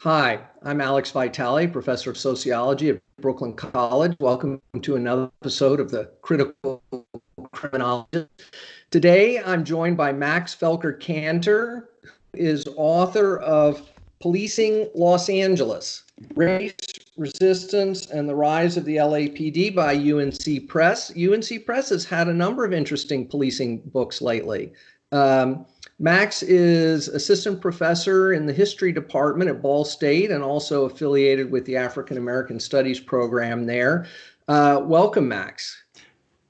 Hi, I'm Alex Vitale, professor of sociology at Brooklyn College. Welcome to another episode of the Critical Criminologist. Today, I'm joined by Max Felker-Kantor, who is author of Policing Los Angeles, Race, Resistance, and the Rise of the LAPD by UNC Press. UNC Press has had a number of interesting policing books lately. Um, Max is assistant professor in the history department at Ball State and also affiliated with the African American Studies program there. Welcome, Max.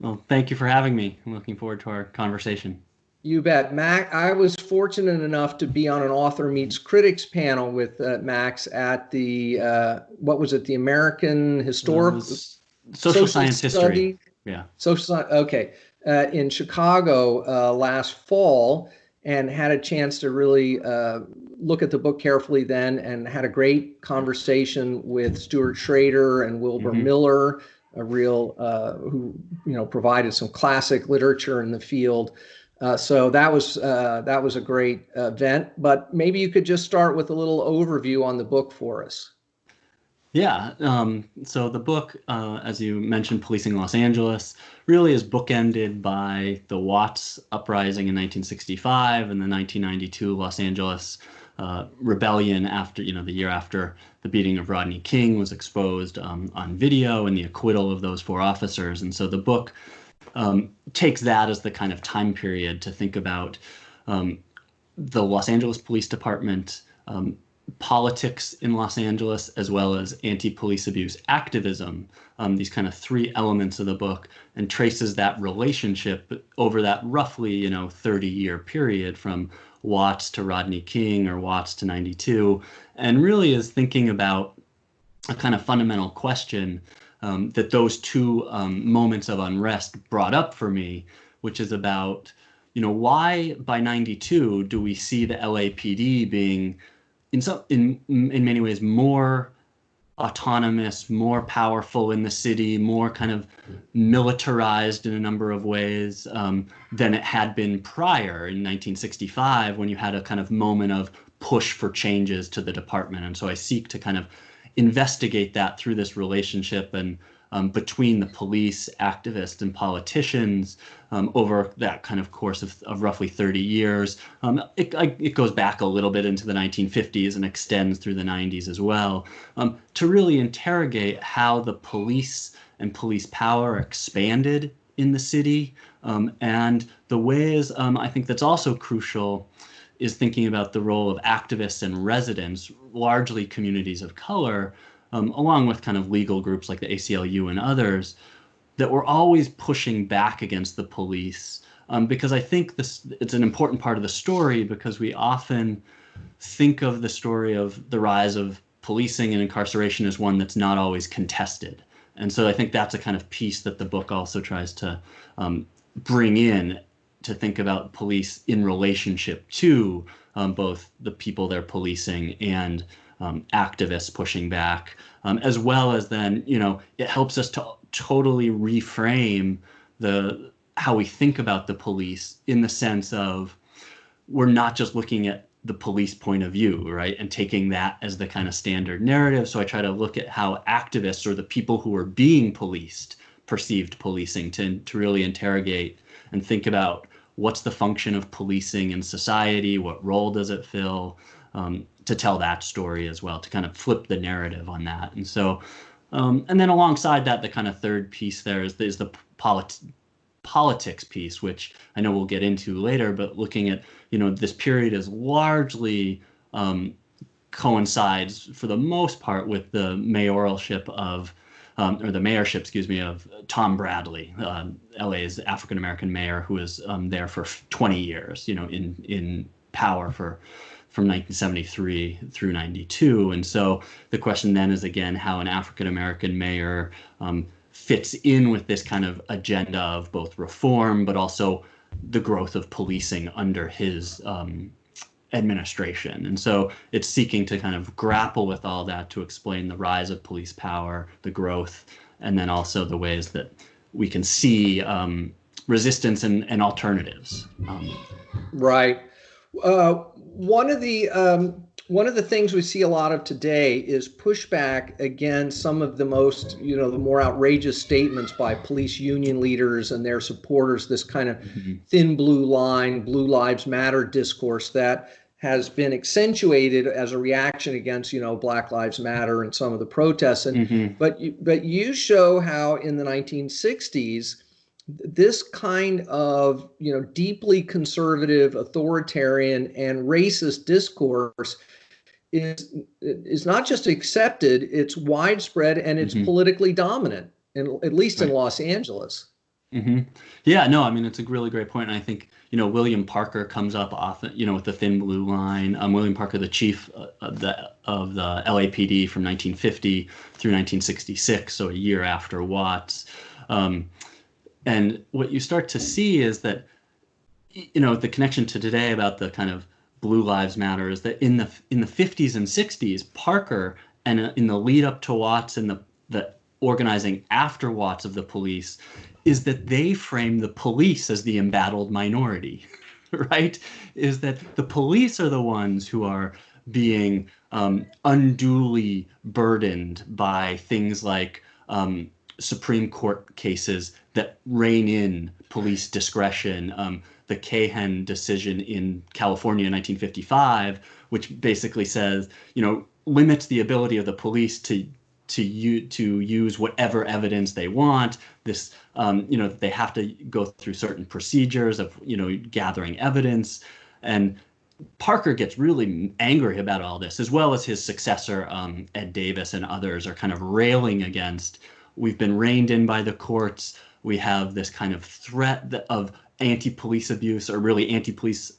Well, thank you for having me. I'm looking forward to our conversation. You bet. Max, I was fortunate enough to be on an author meets critics panel with Max at what was it, the American It Historical was social Social science history. Study, Yeah. okay, in Chicago last fall, and had a chance to really look at the book carefully then, and had a great conversation with Stuart Schrader and Wilbur hmm Miller, a real who provided some classic literature in the field. So that was a great event. But maybe you could just start with a little overview on the book for us. Yeah. So the book, as you mentioned, Policing Los Angeles, really is bookended by the Watts uprising in 1965 and the 1992 Los Angeles rebellion after, the year after the beating of Rodney King was exposed on video and the acquittal of those four officers. And so the book takes that as the kind of time period to think about um, the Los Angeles Police Department, politics in Los Angeles, as well as anti-police abuse activism, these kind of three elements of the book, and traces that relationship over that roughly, 30-year period from Watts to Rodney King or Watts to 92, and really is thinking about a kind of fundamental question that those two moments of unrest brought up for me, which is about, why by 92 do we see the LAPD being in many ways more autonomous, more powerful in the city, more kind of militarized in a number of ways than it had been prior in 1965 when you had a kind of moment of push for changes to the department. And so I seek to kind of investigate that through this relationship and between the police, activists, and politicians over that kind of course of roughly 30 years. It goes back a little bit into the 1950s and extends through the 90s as well, to really interrogate how the police and police power expanded in the city, and the ways I think that's also crucial is thinking about the role of activists and residents, largely communities of color, along with kind of legal groups like the ACLU and others, that were always pushing back against the police. Because I think it's an important part of the story, because we often think of the story of the rise of policing and incarceration as one that's not always contested. And so I think that's a kind of piece that the book also tries to bring in, to think about police in relationship to both the people they're policing and activists pushing back, as well as then, it helps us to totally reframe how we think about the police, in the sense of we're not just looking at the police point of view, right, and taking that as the kind of standard narrative. So I try to look at how activists, or the people who are being policed, perceived policing, to really interrogate and think about what's the function of policing in society, what role does it fill, to tell that story as well, to kind of flip the narrative on that. And so, and then alongside that, the kind of third piece there is the politics piece, which I know we'll get into later, but looking at, this period is largely coincides for the most part with the mayoralship of or the mayorship, excuse me, of Tom Bradley, LA's African American mayor, who was there for 20 years, in power from 1973 through 92. And so the question then is, again, how an African American mayor fits in with this kind of agenda of both reform, but also the growth of policing under his administration. And so it's seeking to kind of grapple with all that to explain the rise of police power, the growth, and then also the ways that we can see resistance and alternatives. Right. One of the one of the things we see a lot of today is pushback against some of the most, the more outrageous statements by police union leaders and their supporters, this kind of Mhm. thin blue line, Blue Lives Matter discourse that has been accentuated as a reaction against, Black Lives Matter and some of the protests. And Mhm. but you show how in the 1960s, this kind of, deeply conservative, authoritarian, and racist discourse is not just accepted, it's widespread and it's Mhm. politically dominant, at least in Right. Los Angeles. Hmm. Yeah, no, I mean, it's a really great point. And I think, William Parker comes up often, with the thin blue line. William Parker, the chief of the LAPD from 1950 through 1966, so a year after Watts. Um, and what you start to see is that, the connection to today about the kind of Blue Lives Matter is that in the 50s and 60s, Parker and in the lead up to Watts and the organizing after Watts of the police is that they frame the police as the embattled minority, right? Is that the police are the ones who are being unduly burdened by things like Supreme Court cases that rein in police discretion. The Cahen decision in California in 1955, which basically says, limits the ability of the police to use whatever evidence they want. This, they have to go through certain procedures of, gathering evidence. And Parker gets really angry about all this, as well as his successor, Ed Davis, and others are kind of railing against. We've been reined in by the courts. We have this kind of threat of anti-police abuse, or really anti-police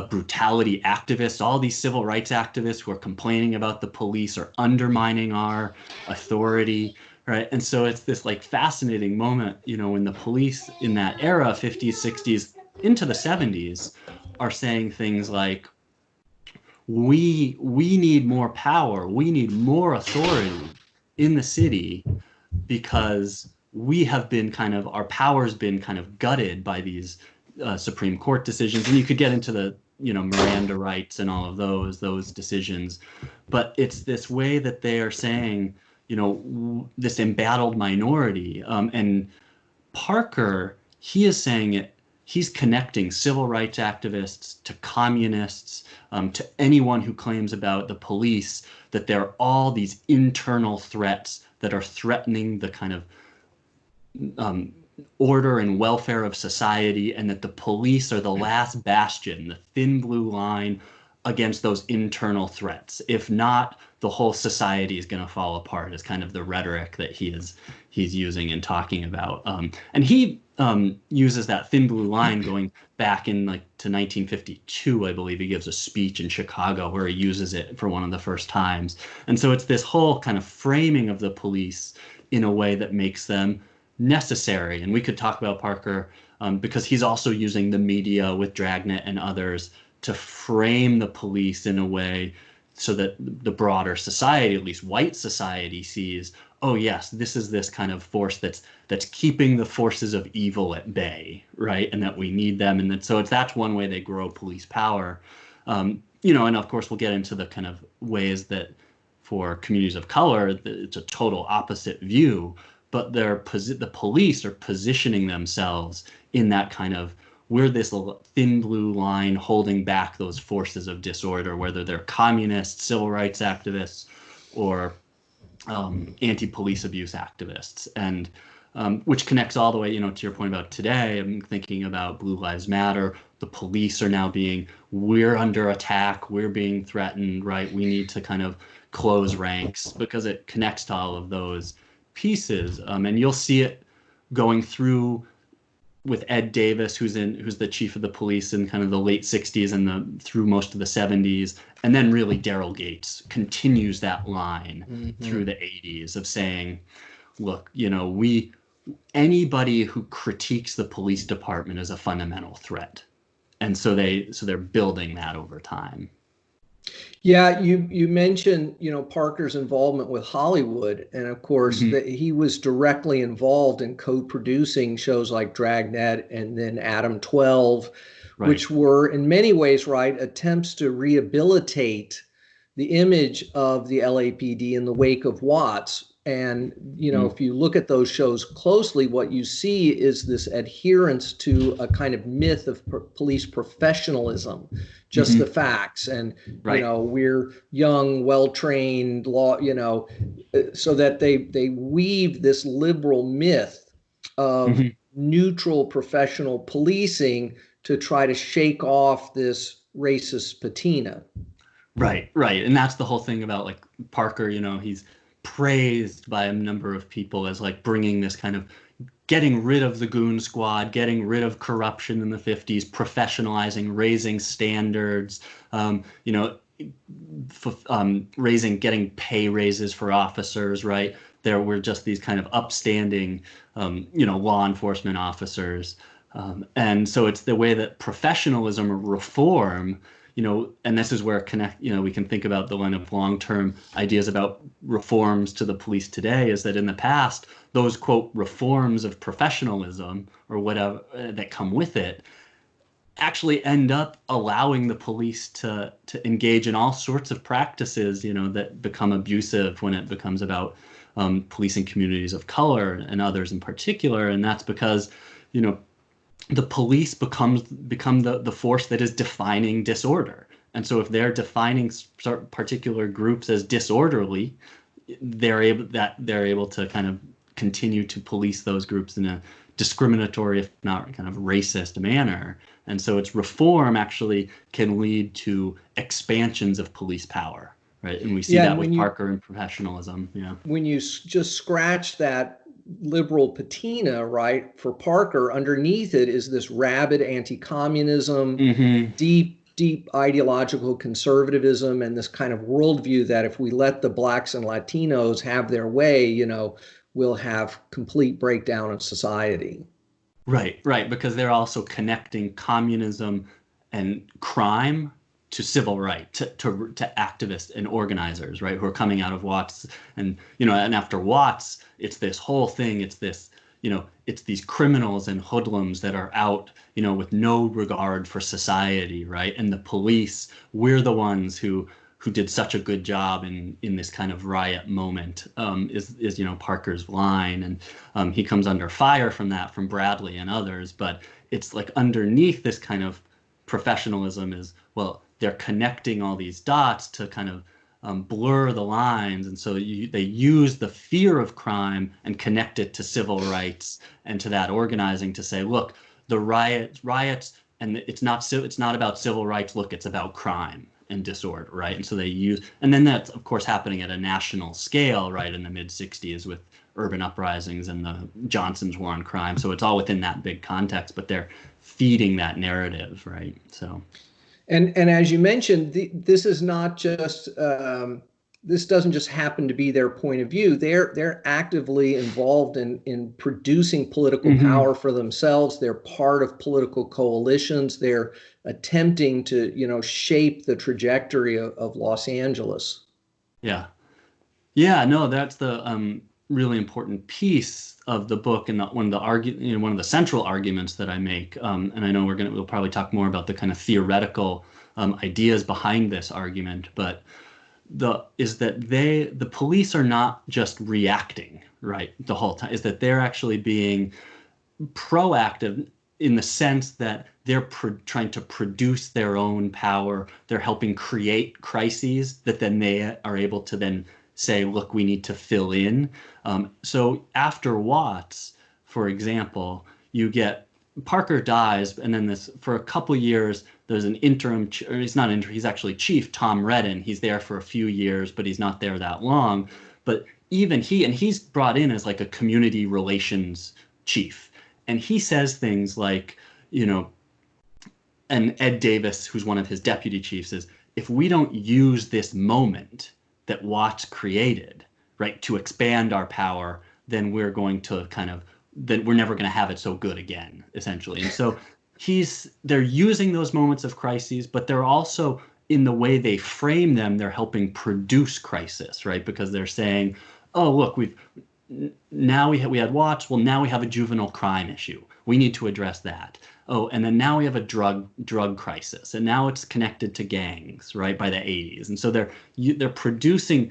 brutality activists, all these civil rights activists who are complaining about the police or undermining our authority, right? And so it's this like fascinating moment, when the police in that era, 50s, 60s, into the 70s, are saying things like, we need more power, we need more authority in the city because we have been kind of, our power's been kind of gutted by these Supreme Court decisions. And you could get into the, Miranda rights and all of those decisions. But it's this way that they are saying, this embattled minority. And Parker, he is saying it, he's connecting civil rights activists to communists, to anyone who claims about the police, that there are all these internal threats that are threatening the kind of order and welfare of society, and that the police are the last bastion, the thin blue line against those internal threats. If not, the whole society is going to fall apart, is kind of the rhetoric that he's using and talking about. And he uses that thin blue line going back in like to 1952, I believe. He gives a speech in Chicago where he uses it for one of the first times. And so it's this whole kind of framing of the police in a way that makes them necessary. And we could talk about Parker because he's also using the media with Dragnet and others to frame the police in a way so that the broader society, at least white society, sees, oh yes, this is this kind of force that's keeping the forces of evil at bay, right? And that we need them. And so that's one way they grow police power. And of course we'll get into the kind of ways that for communities of color, it's a total opposite view, but the police are positioning themselves in that kind of, we're this thin blue line holding back those forces of disorder, whether they're communists, civil rights activists, or anti-police abuse activists. And which connects all the way, to your point about today. I'm thinking about Blue Lives Matter. The police are now we're under attack, we're being threatened, right? We need to kind of close ranks, because it connects to all of those pieces. And you'll see it going through with Ed Davis, who's the chief of the police in kind of the late 60s and through most of the 70s. And then really Daryl Gates continues that line through the 80s of saying, look, anybody who critiques the police department is a fundamental threat. And so they're building that over time. Yeah, you mentioned, Parker's involvement with Hollywood, and of course that he was directly involved in co-producing shows like Dragnet and then Adam 12, which were in many ways, right, attempts to rehabilitate the image of the LAPD in the wake of Watts. And, if you look at those shows closely, what you see is this adherence to a kind of myth of police professionalism, just the facts. And, we're young, well-trained law, so that they weave this liberal myth of neutral professional policing to try to shake off this racist patina. Right. And that's the whole thing about like Parker, he's praised by a number of people as like bringing this kind of getting rid of the goon squad, getting rid of corruption in the 50s, professionalizing, raising standards, getting pay raises for officers, right? There were just these kind of upstanding, law enforcement officers. And so it's the way that professionalism or reform, and this is where we can think about the line of long-term ideas about reforms to the police today, is that in the past, those, quote, reforms of professionalism or whatever that come with it actually end up allowing the police to engage in all sorts of practices, that become abusive when it becomes about policing communities of color and others in particular. And that's because, the police become the force that is defining disorder. And so if they're defining particular groups as disorderly, they're able to kind of continue to police those groups in a discriminatory, if not kind of racist manner. And so its reform actually can lead to expansions of police power, right? And we see that with Parker and professionalism. Yeah. When you just scratch that liberal patina, right, for Parker, underneath it is this rabid anti-communism, deep ideological conservatism, and this kind of worldview that if we let the blacks and Latinos have their way, we'll have complete breakdown of society. Right, because they're also connecting communism and crime to civil rights, to activists and organizers, right, who are coming out of Watts. And, and after Watts, it's this whole thing, it's this, it's these criminals and hoodlums that are out, with no regard for society, right? And the police, we're the ones who did such a good job in this kind of riot moment, is Parker's line. And he comes under fire from that, from Bradley and others. But it's like underneath this kind of professionalism is, well, they're connecting all these dots to kind of blur the lines. And so they use the fear of crime and connect it to civil rights and to that organizing to say, look, the riots, and it's not about civil rights. Look, it's about crime and disorder, right? And so and then that's of course happening at a national scale, right, in the mid 60s with urban uprisings and the Johnson's War on Crime. So it's all within that big context, but they're feeding that narrative, right? So. And as you mentioned, this is not just this doesn't just happen to be their point of view. They're actively involved in producing political power for themselves. They're part of political coalitions. They're attempting to shape the trajectory of Los Angeles. Yeah, no, that's the really important piece of the book, and one of the central arguments that I make. And I know we'll probably talk more about the kind of theoretical ideas behind this argument, but the police are not just reacting, right, the whole time. Is that they're actually being proactive in the sense that they're trying to produce their own power. They're helping create crises that then they are able to then say, look, we need to fill in. So after Watts, for example, you get Parker dies, and then for a couple years, there's an interim, he's actually chief, Tom Redden. He's there for a few years, but he's not there that long. But even he's brought in as like a community relations chief. And he says things like, and Ed Davis, who's one of his deputy chiefs, is, if we don't use this moment that Watts created, right, to expand our power, then we're never going to have it so good again, essentially. And so they're using those moments of crises, but they're also, in the way they frame them, they're helping produce crisis, right? Because they're saying, oh, look, we had Watts, well, now we have a juvenile crime issue. We need to address that. oh, and then now we have a drug crisis, and now it's connected to gangs, right, by the 80s. And so they're producing,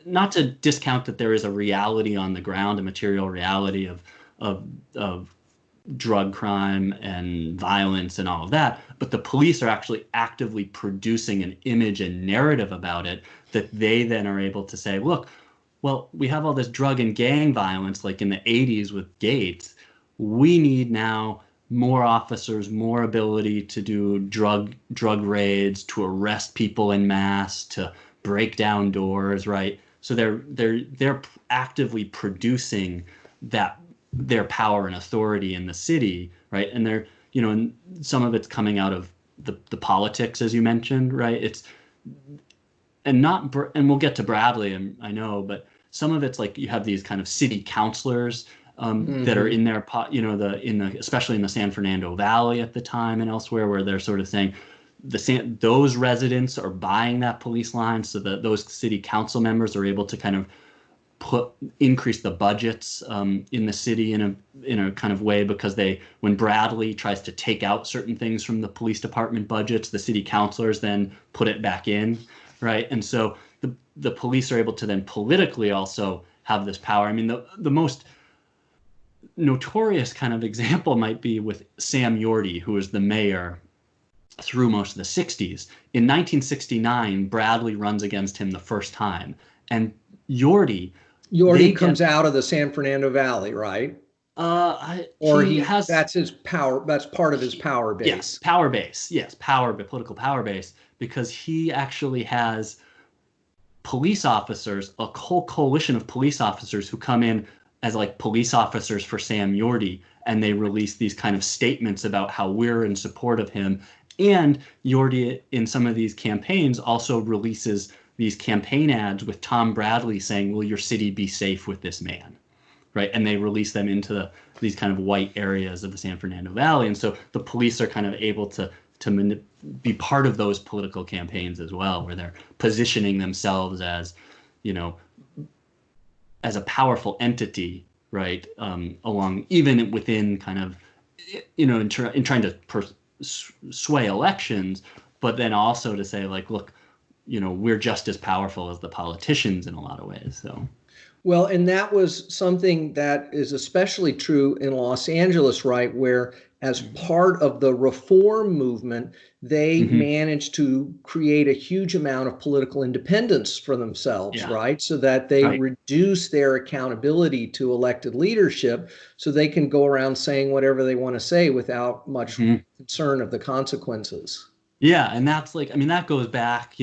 not to discount that there is a reality on the ground, a material reality of drug crime and violence and all of that, but the police are actually actively producing an image and narrative about it that they then are able to say, look, well, we have all this drug and gang violence like in the 80s with Gates. We need now more officers, more ability to do drug raids, to arrest people en masse, to break down doors, right? So they're actively producing their power and authority in the city, right? And they're, and some of it's coming out of the politics, as you mentioned, right? And we'll get to Bradley, I know, but some of it's like you have these kind of city councilors that are in their, especially in the San Fernando Valley at the time and elsewhere, where they're sort of saying those residents are buying that police line, so that those city council members are able to kind of increase the budgets in the city in a kind of way, because when Bradley tries to take out certain things from the police department budgets, the city councilors then put it back in, right? And so the police are able to then politically also have this power. I mean, the most notorious kind of example might be with Sam Yorty, who was the mayor through most of the 60s. In 1969, Bradley runs against him the first time, and Yorty comes out of the San Fernando Valley, right? That's his power. That's part of his power base. Yes, power base. Yes, political power base, because he actually has police officers, a whole coalition of police officers who come in as like police officers for Sam Yorty, and they release these kind of statements about how we're in support of him. And Yorty, in some of these campaigns, also releases these campaign ads with Tom Bradley saying, will your city be safe with this man, right? And they release them into these kind of white areas of the San Fernando Valley. And so the police are kind of able to be part of those political campaigns as well, where they're positioning themselves as, as a powerful entity, right? Even within kind of, in trying to sway elections, but then also to say like, look, we're just as powerful as the politicians in a lot of ways. So, well, and that was something that is especially true in Los Angeles, right, where as part of the reform movement, they managed to create a huge amount of political independence for themselves, right, so that they reduce their accountability to elected leadership, so they can go around saying whatever they want to say without much concern of the consequences. Yeah, and that's like, I mean, that goes back,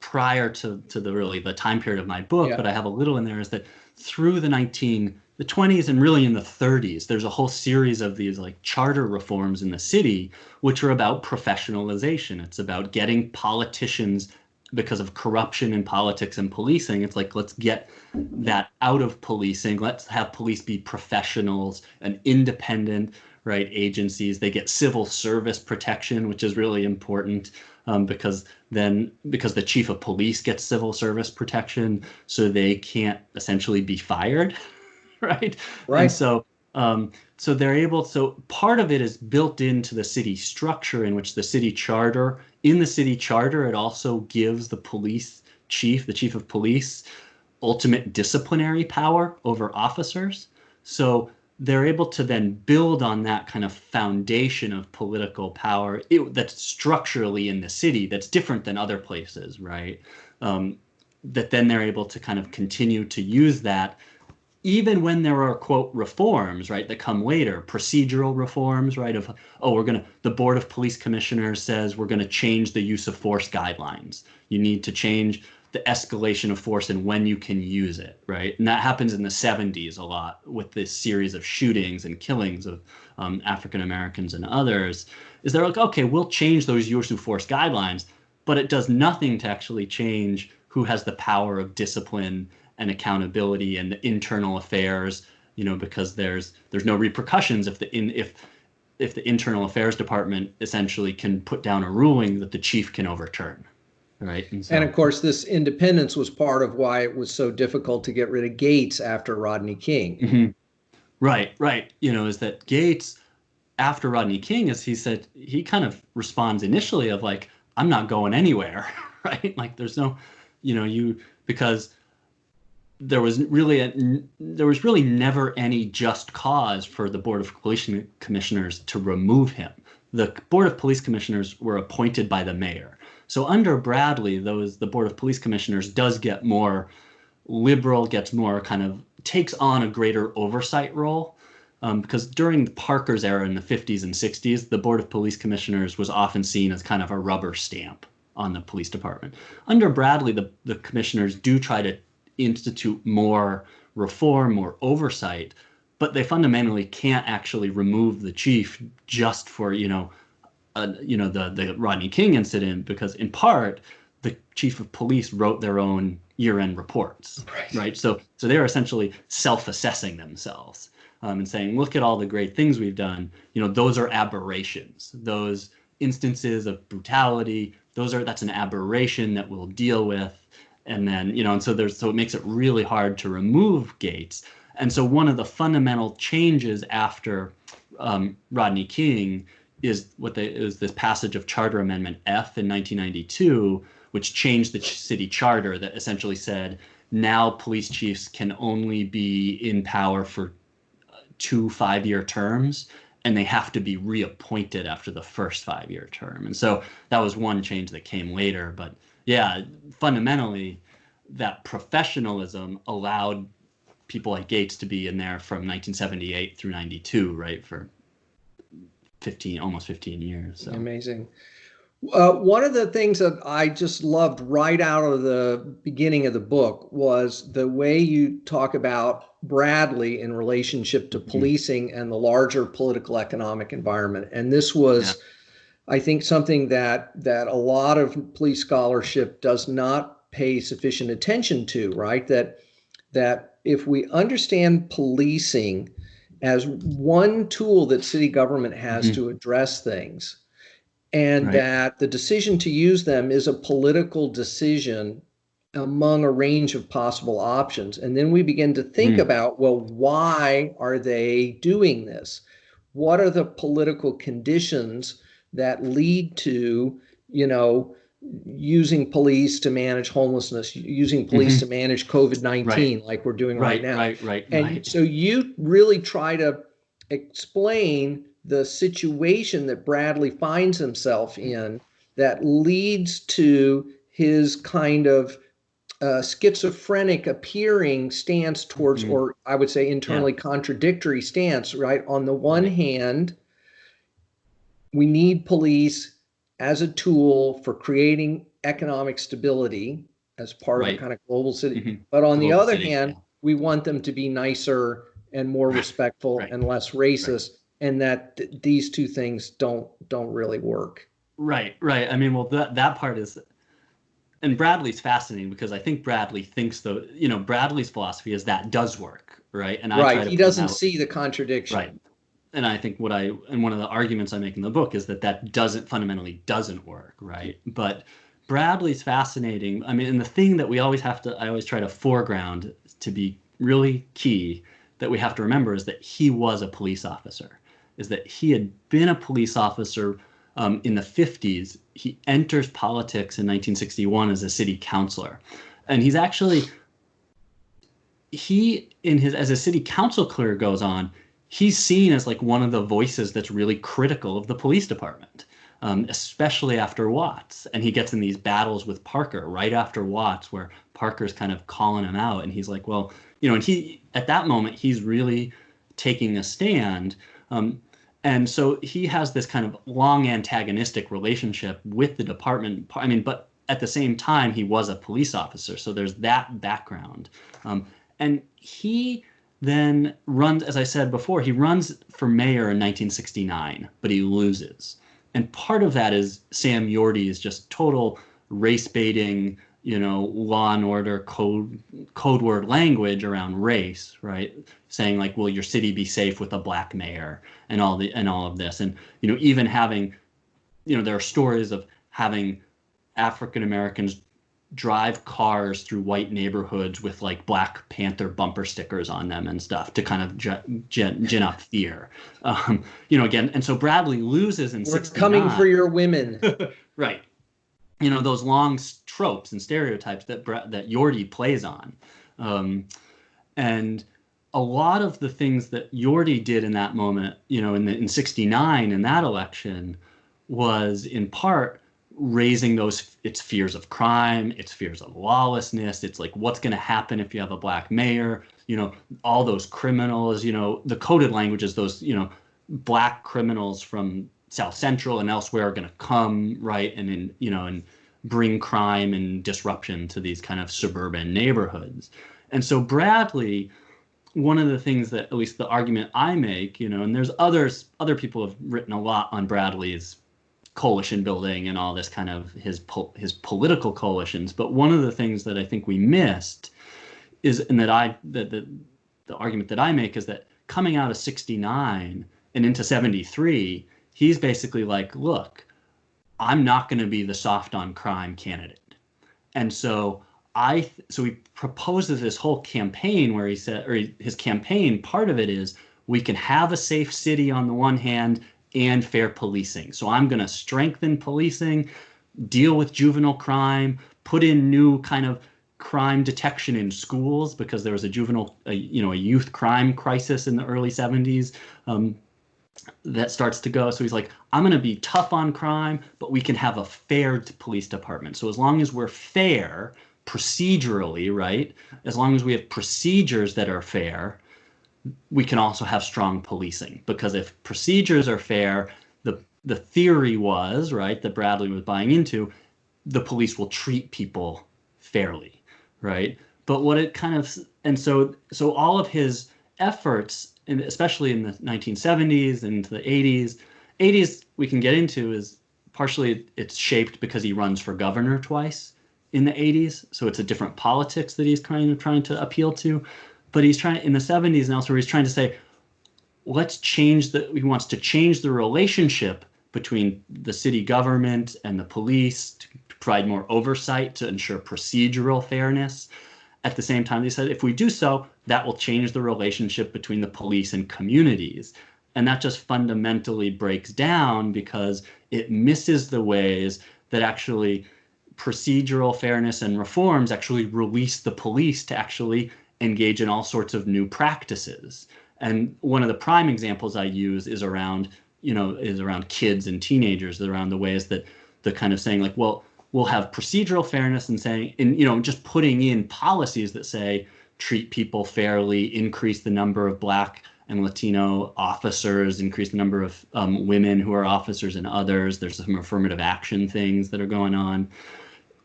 prior to the time period of my book, but I have a little in there, is that through the 20s and really in the 30s, there's a whole series of these like charter reforms in the city, which are about professionalization. It's about getting politicians, because of corruption in politics and policing, it's like, let's get that out of policing. Let's have police be professionals and independent, right, agencies. They get civil service protection, which is really important, because the chief of police gets civil service protection, so they can't essentially be fired, right? And so they're able. So part of it is built into the city structure, in which the city charter. In the city charter, it also gives the chief of police, ultimate disciplinary power over officers. So they're able to then build on that kind of foundation of political power that's structurally in the city, that's different than other places, right? That then they're able to kind of continue to use that, even when there are, quote, reforms, right, that come later, procedural reforms, right, of, the Board of Police Commissioners says we're going to change the use of force guidelines. You need to change the escalation of force and when you can use it, right? And that happens in the 70s a lot with this series of shootings and killings of African Americans and others. Is they're like, okay, we'll change those use of force guidelines, but it does nothing to actually change who has the power of discipline and accountability and the internal affairs, because there's no repercussions if the internal affairs department essentially can put down a ruling that the chief can overturn. Right. And of course, this independence was part of why it was so difficult to get rid of Gates after Rodney King. Right. Is that Gates after Rodney King is he kind of responds initially of like, I'm not going anywhere, right? Like there's no, because there was really never any just cause for the Board of Police Commissioners to remove him. The Board of Police Commissioners were appointed by the mayor. So under Bradley, the Board of Police Commissioners does get more liberal, gets more kind of takes on a greater oversight role. Because during Parker's era in the 50s and 60s, the Board of Police Commissioners was often seen as kind of a rubber stamp on the police department. Under Bradley, the commissioners do try to institute more reform, more oversight, but they fundamentally can't actually remove the chief just for, the Rodney King incident, because in part, the chief of police wrote their own year-end reports, right? So they're essentially self-assessing themselves. And saying, look at all the great things we've done. Those are aberrations. Those instances of brutality, that's an aberration that we'll deal with. And then, and so it makes it really hard to remove Gates. And so one of the fundamental changes after Rodney King is this passage of Charter Amendment F in 1992, which changed the city charter that essentially said now police chiefs can only be in power for 2 5-year terms, and they have to be reappointed after the first 5-year term. And so that was one change that came later. But yeah, fundamentally, that professionalism allowed people like Gates to be in there from 1978 through 92, right, for almost 15 years. So. Amazing. One of the things that I just loved right out of the beginning of the book was the way you talk about Bradley in relationship to policing and the larger political economic environment. And this was, I think, something that a lot of police scholarship does not pay sufficient attention to, right? That if we understand policing as one tool that city government has to address things, and that the decision to use them is a political decision among a range of possible options. And then we begin to think about, well, why are they doing this? What are the political conditions that lead to, using police to manage homelessness, using police to manage COVID-19 like we're doing right now? And so you really try to explain the situation that Bradley finds himself in that leads to his kind of schizophrenic appearing stance towards, or I would say internally contradictory stance, right? On the one hand, we need police as a tool for creating economic stability as part of a kind of global city. But on the other hand, we want them to be nicer and more respectful and less racist. And that these two things don't really work. Right. I mean, well, that part is, and Bradley's fascinating because I think Bradley thinks Bradley's philosophy is that does work, right? And he doesn't see the contradiction. Right. And I think one of the arguments I make in the book is that fundamentally doesn't work, right? But Bradley's fascinating. I mean, and the thing that I always try to foreground to be really key that we have to remember is that he was a police officer. Is that he had been a police officer in the 50s. He enters politics in 1961 as a city councilor. And he's actually, as a city council career goes on, he's seen as like one of the voices that's really critical of the police department, especially after Watts. And he gets in these battles with Parker right after Watts, where Parker's kind of calling him out. And he's like, well, and he, at that moment, he's really taking a stand. And so he has this kind of long antagonistic relationship with the department. I mean, but at the same time, he was a police officer. So there's that background. And he then runs, as I said before, he runs for mayor in 1969, but he loses. And part of that is Sam Yorty's just total race baiting, law and order code word language around race, right? Saying like, will your city be safe with a black mayor and all of this. And, even having, there are stories of having African Americans drive cars through white neighborhoods with like Black Panther bumper stickers on them and stuff to kind of gin up fear. Again, and so Bradley loses in We're coming 69. for your women. Right. Those long tropes and stereotypes that Yorty plays on. And a lot of the things that Yorty did in that moment, in 69 in that election, was in part raising its fears of crime, its fears of lawlessness. It's like, what's going to happen if you have a black mayor? All those criminals, the coded languages, those, black criminals from South Central and elsewhere are going to come, right, and bring crime and disruption to these kind of suburban neighborhoods. And so Bradley, one of the things that, at least the argument I make, and there's other people have written a lot on Bradley's coalition building and all this kind of his political coalitions, but one of the things that I think we missed is, and the argument that I make is that coming out of 69 and into 73, he's basically like, look, I'm not going to be the soft on crime candidate. And so he proposes this whole campaign where he said, or his campaign, part of it is, we can have a safe city on the one hand and fair policing. So I'm going to strengthen policing, deal with juvenile crime, put in new kind of crime detection in schools, because there was a youth crime crisis in the early 70s. That starts to go. So he's like, I'm going to be tough on crime, but we can have a fair police department. So as long as we're fair procedurally, right, as long as we have procedures that are fair, we can also have strong policing. Because if procedures are fair, the theory was, right, that Bradley was buying into, the police will treat people fairly, right? But what it kind of, and so all of his efforts, especially in the 1970s and into the 80s we can get into, is partially it's shaped because he runs for governor twice in the 80s. So it's a different politics that he's kind of trying to appeal to. But he's trying in the 70s and elsewhere, he's trying to say, he wants to change the relationship between the city government and the police to provide more oversight to ensure procedural fairness. At the same time, they said, if we do so, that will change the relationship between the police and communities. And that just fundamentally breaks down because it misses the ways that actually procedural fairness and reforms actually release the police to actually engage in all sorts of new practices. And one of the prime examples I use is around kids and teenagers, around the ways that the kind of saying like, well, we'll have procedural fairness and saying, and just putting in policies that say treat people fairly, increase the number of Black and Latino officers, increase the number of women who are officers and others. There's some affirmative action things that are going on.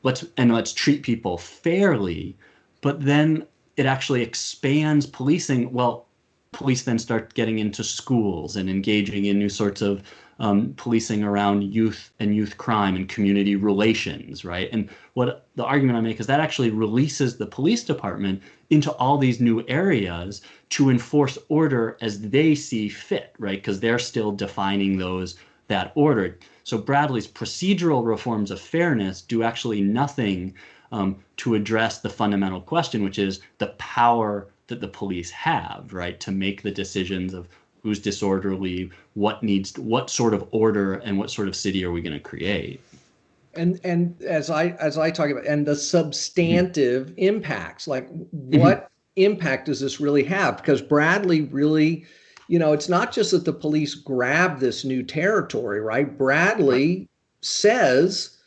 Let's treat people fairly, but then it actually expands policing. Well, police then start getting into schools and engaging in new sorts of policing around youth and youth crime and community relations, right? And what the argument I make is that actually releases the police department into all these new areas to enforce order as they see fit, right? Because they're still defining that order. So Bradley's procedural reforms of fairness do actually nothing to address the fundamental question, which is the power that the police have, right, to make the decisions of who's disorderly, what sort of order and what sort of city are we going to create. And as I talk about, and the substantive impacts, like what impact does this really have? Because Bradley really, it's not just that the police grab this new territory, right? Bradley says,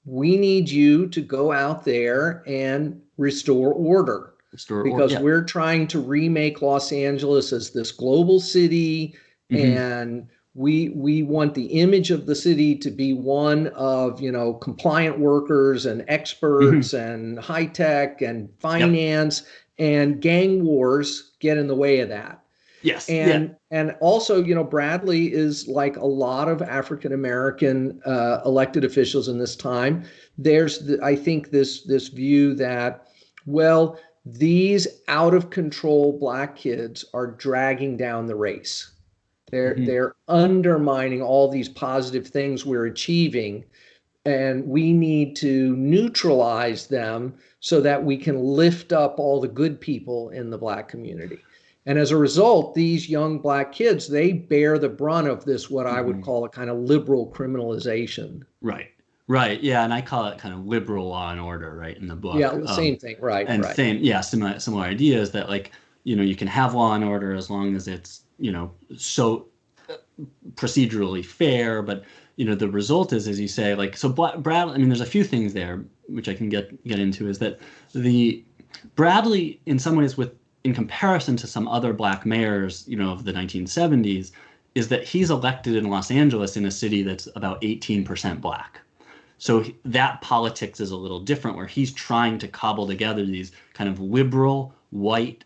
we need you to go out there and restore order. Because we're trying to remake Los Angeles as this global city, and we want the image of the city to be one of, compliant workers and experts and high tech and finance, and gang wars get in the way of that. Yes. And also, Bradley is like a lot of African American elected officials in this time. There's, I think, this view that, well, these out of control Black kids are dragging down the race. They're undermining all these positive things we're achieving. and we need to neutralize them so that we can lift up all the good people in the Black community. And as a result, these young Black kids, they bear the brunt of this, what I would call a kind of liberal criminalization. Right. Right. Yeah. And I call it kind of liberal law and order, right, in the book. Yeah, same thing. Right, And right. same, yeah, similar ideas that, like, you can have law and order as long as it's, so procedurally fair. But, the result is, as you say, like, so Bradley, I mean, there's a few things there which I can get into, is that the Bradley, in some ways, in comparison to some other Black mayors, of the 1970s, is that he's elected in Los Angeles, in a city that's about 18% Black. So that politics is a little different, where he's trying to cobble together these kind of liberal, white,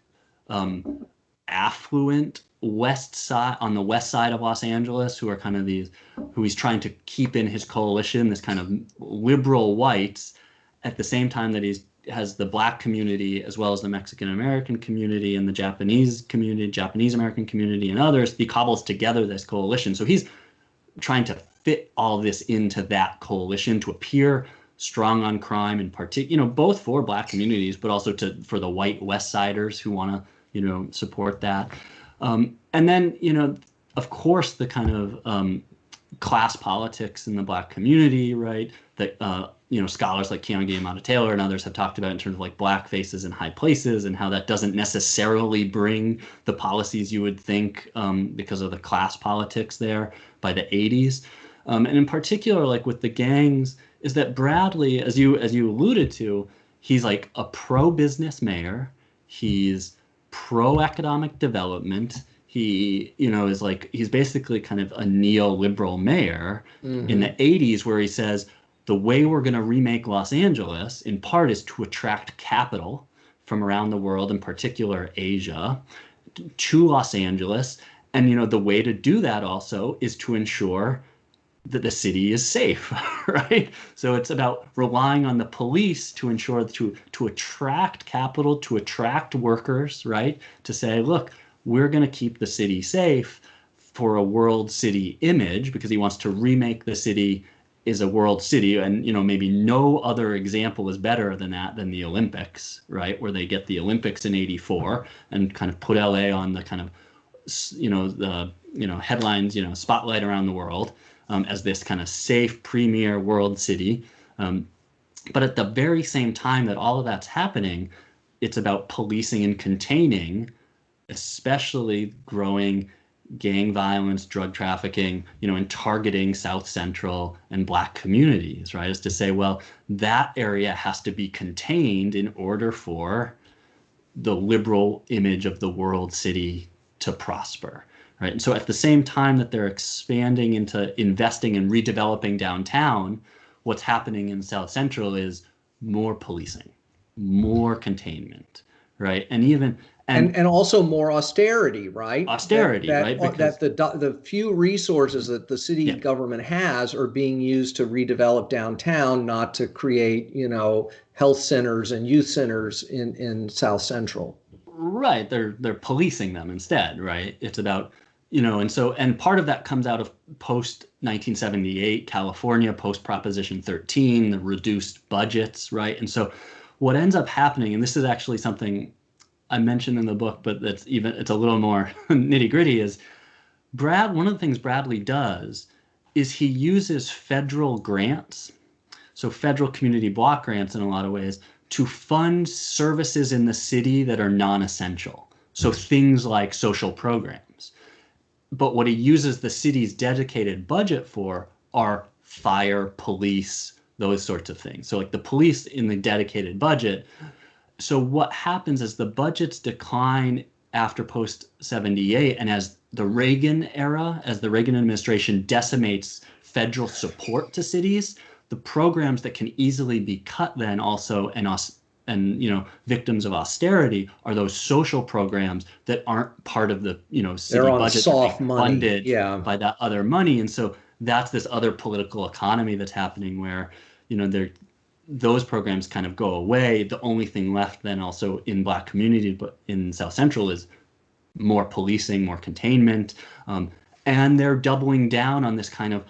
affluent west side, on the west side of Los Angeles, who are kind of who he's trying to keep in his coalition, this kind of liberal whites, at the same time that has the Black community, as well as the Mexican American community and the Japanese community, Japanese American community, and others. He cobbles together this coalition. So he's trying to fit all this into that coalition to appear strong on crime, in particular, both for Black communities, but also for the white West Siders who want to, support that. And then, of course, the kind of class politics in the Black community, right, that, scholars like Keeanga-Yamahtta Taylor and others have talked about, in terms of like Black faces in high places, and how that doesn't necessarily bring the policies you would think, because of the class politics there by the 80s. And in particular, like with the gangs, is that Bradley, as you alluded to, he's like a pro-business mayor. He's pro-economic development. He, is like, he's basically kind of a neoliberal mayor in the 80s, where he says, the way we're going to remake Los Angeles, in part, is to attract capital from around the world, in particular Asia, to Los Angeles. And, the way to do that also is to ensure that the city is safe, right? So it's about relying on the police to ensure to attract capital, to attract workers, right? To say, look, we're going to keep the city safe for a world city image, because he wants to remake the city is a world city. And, maybe no other example is better than that, than the Olympics, right? Where they get the Olympics in '84 and kind of put LA on the kind of, the, headlines, spotlight around the world, as this kind of safe premier world city. But at the very same time that all of that's happening, it's about policing and containing, especially growing gang violence, drug trafficking, and targeting South Central and Black communities, right? Is to say, well, that area has to be contained in order for the liberal image of the world city to prosper, right? And so at the same time that they're expanding into investing and redeveloping downtown, what's happening in South Central is more policing, more containment, right? And also more austerity, right? Austerity, right? Because the few resources that the city government has are being used to redevelop downtown, not to create, health centers and youth centers in South Central. Right. They're policing them instead, right? It's about, and part of that comes out of post 1978 California, post Proposition 13, the reduced budgets, right? And so what ends up happening, and this is actually something I mentioned in the book, but it's a little more nitty gritty, is one of the things Bradley does is he uses federal grants, so federal community block grants in a lot of ways, to fund services in the city that are non-essential. So things like social programs. But what he uses the city's dedicated budget for are fire, police, those sorts of things. So like the police in the dedicated budget. So what happens is the budgets decline after post 78, and as the Reagan administration decimates federal support to cities, the programs that can easily be cut then also, and victims of austerity, are those social programs that aren't part of the city They're on budget, soft money, funded by that other money. And so that's this other political economy that's happening, where those programs kind of go away. The only thing left then also in Black community, but in South Central, is more policing, more containment, and they're doubling down on this kind of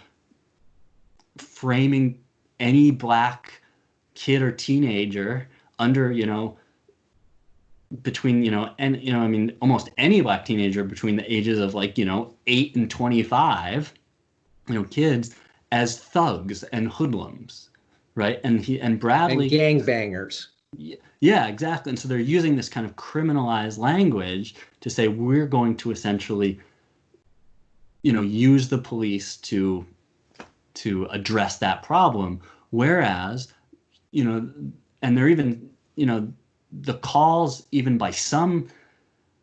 framing any black kid or teenager under, between, and, I mean, almost any black teenager between the ages of 8 and 25, kids as thugs and hoodlums, right? And Bradley. And gangbangers. Yeah, exactly. And so they're using this kind of criminalized language to say we're going to essentially, use the police to address that problem. Whereas, and they're even, the calls even by some,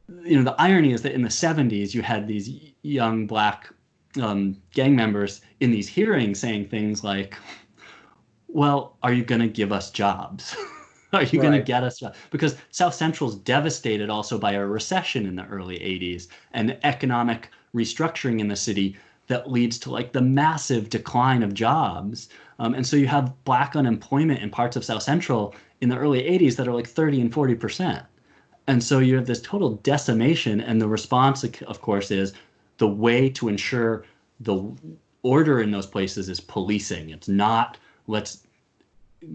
the irony is that in the 70s you had these young black gang members in these hearings saying things like, well, are you going to give us jobs? Are you going to get us jobs? Because South Central's devastated also by a recession in the early 80s and economic restructuring in the city that leads to the massive decline of jobs. And so you have black unemployment in parts of South Central in the early 80s that are 30 and 40%. And so you have this total decimation, and the response, of course, is the way to ensure the order in those places is policing. It's not let's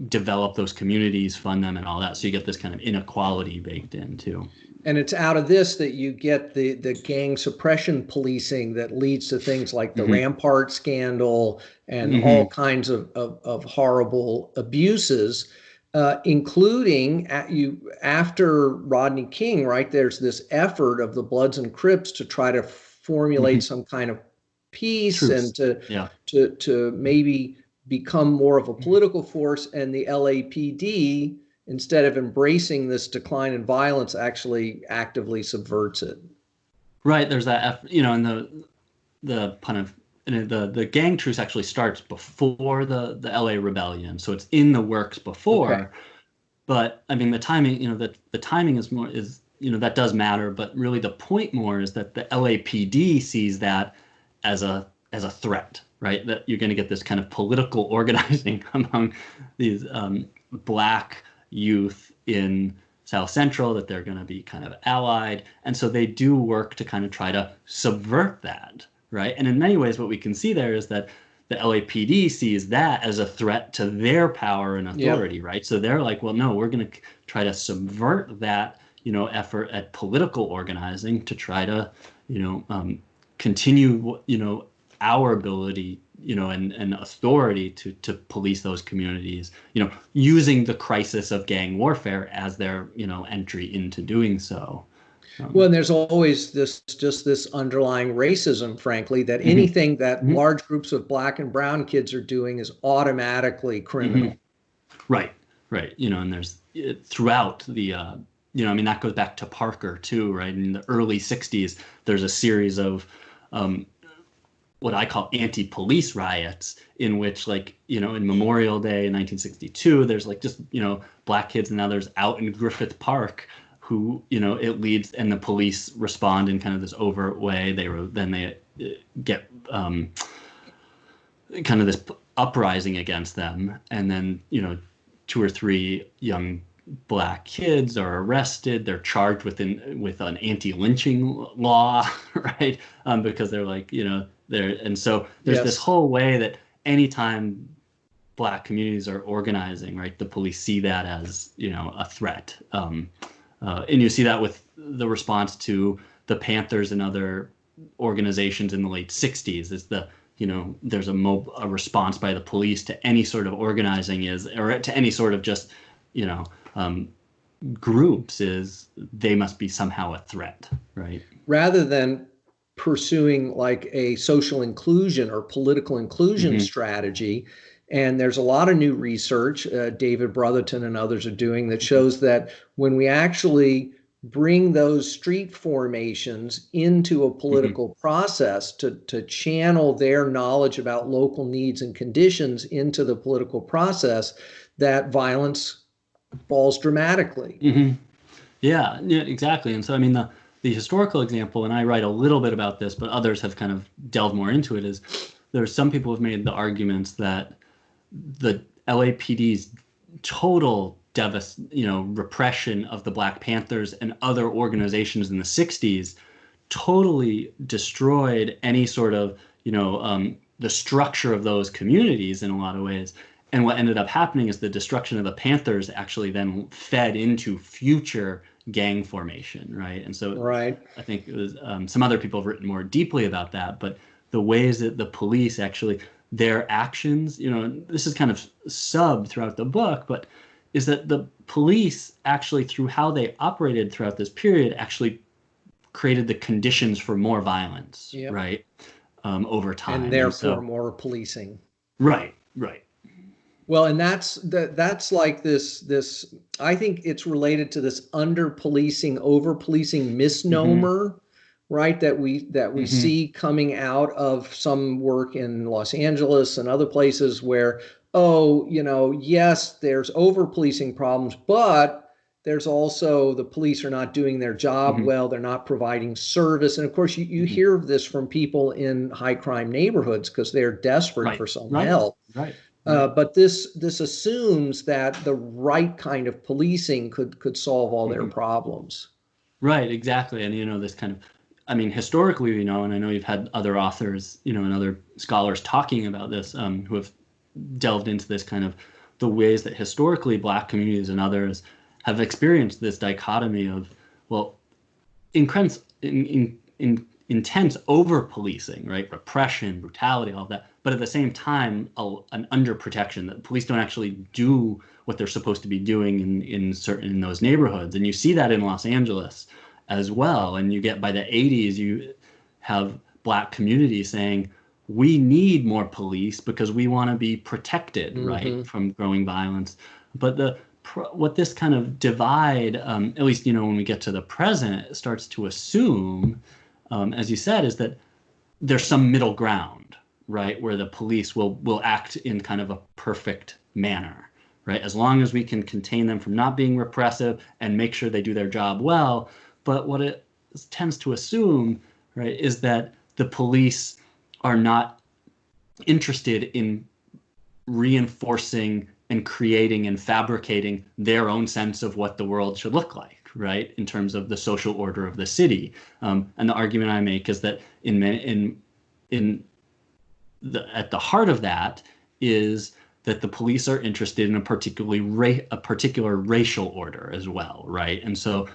develop those communities, fund them, and all that. So you get this kind of inequality baked in too. And it's out of this that you get the gang suppression policing that leads to things like the Rampart scandal and all kinds of horrible abuses, including after Rodney King, right? There's this effort of the Bloods and Crips to try to formulate some kind of peace and to maybe become more of a political force, and the LAPD, instead of embracing this decline in violence, actually actively subverts it. Right. There's that, and the kind of the gang truce actually starts before the LA rebellion, so it's in the works before. Okay. But I mean, the timing, the timing is that does matter. But really, the point more is that the LAPD sees that as a threat. Right, that you're going to get this kind of political organizing among these black youth in South Central, that they're going to be kind of allied. And so they do work to kind of try to subvert that, right? And in many ways, what we can see there is that the LAPD sees that as a threat to their power and authority, right? So they're like, well, no, we're going to try to subvert that, effort at political organizing to try to, continue, our ability, and authority to police those communities, using the crisis of gang warfare as their, entry into doing so. Well, and there's always this underlying racism, frankly, that anything that large groups of black and brown kids are doing is automatically criminal. Right. And there's throughout the, that goes back to Parker too, right? In the early 60s, there's a series of what I call anti-police riots, in which in Memorial Day in 1962, there's black kids and others out in Griffith Park who, it leads, and the police respond in kind of this overt way. They get kind of this uprising against them. And then, 2 or 3 young black kids are arrested. They're charged with an anti-lynching law, right? Because they're and so there's this whole way that anytime black communities are organizing, right, the police see that as, a threat. And you see that with the response to the Panthers and other organizations in the late 60s. Is there's a response by the police to any sort of organizing or to any sort of just, groups they must be somehow a threat, right? Rather than pursuing a social inclusion or political inclusion strategy. And there's a lot of new research David Brotherton and others are doing that shows that when we actually bring those street formations into a political process to channel their knowledge about local needs and conditions into the political process, that violence falls dramatically. Yeah, exactly. And so, I mean, the historical example, and I write a little bit about this, but others have kind of delved more into it, is there's some people have made the arguments that the LAPD's total repression of the Black Panthers and other organizations in the 60s totally destroyed any sort of, the structure of those communities in a lot of ways. And what ended up happening is the destruction of the Panthers actually then fed into future gang formation, right? And so Right. I think it was some other people have written more deeply about that, but the ways that the police actually, their actions, this is kind of subbed throughout the book, but is that the police actually, through how they operated throughout this period, actually created the conditions for more violence, Yep. right? Over time. And therefore more policing. Right, right. Well, and that's like this I think it's related to this under policing, over policing misnomer, right? That we see coming out of some work in Los Angeles and other places where, yes, there's over policing problems, but there's also the police are not doing their job well. They're not providing service. And of course, you hear this from people in high crime neighborhoods because they're desperate for some help. Right. But this assumes that the right kind of policing could solve all their problems. Right, exactly. And this kind of, I mean, historically, and I know you've had other authors, and other scholars talking about this, who have delved into this kind of the ways that historically Black communities and others have experienced this dichotomy of, well, intense over policing, right? Repression, brutality, all of that. But at the same time, an under protection, that police don't actually do what they're supposed to be doing in those neighborhoods. And you see that in Los Angeles as well. And you get by the 80s, you have Black communities saying, we need more police because we want to be protected, right, from growing violence. But what this kind of divide, at least, when we get to the present, starts to assume, as you said, is that there's some middle ground, right, where the police will act in kind of a perfect manner, right, as long as we can contain them from not being repressive and make sure they do their job well. But what it tends to assume, right, is that the police are not interested in reinforcing and creating and fabricating their own sense of what the world should look like, right, in terms of the social order of the city. And the argument I make is that at the heart of that is that the police are interested in a particular racial order as well, right? And so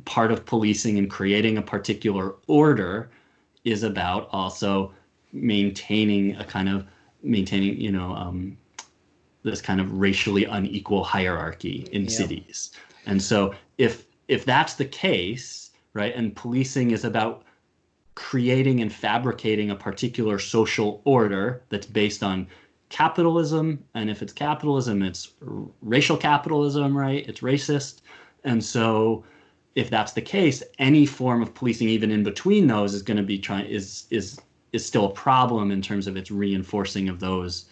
part of policing and creating a particular order is about also maintaining this kind of racially unequal hierarchy in cities. And so if that's the case, right, and policing is about creating and fabricating a particular social order that's based on capitalism, and if it's capitalism, it's racial capitalism, right? It's racist. And so if that's the case, any form of policing, even in between those, is going to be is still a problem in terms of its reinforcing of those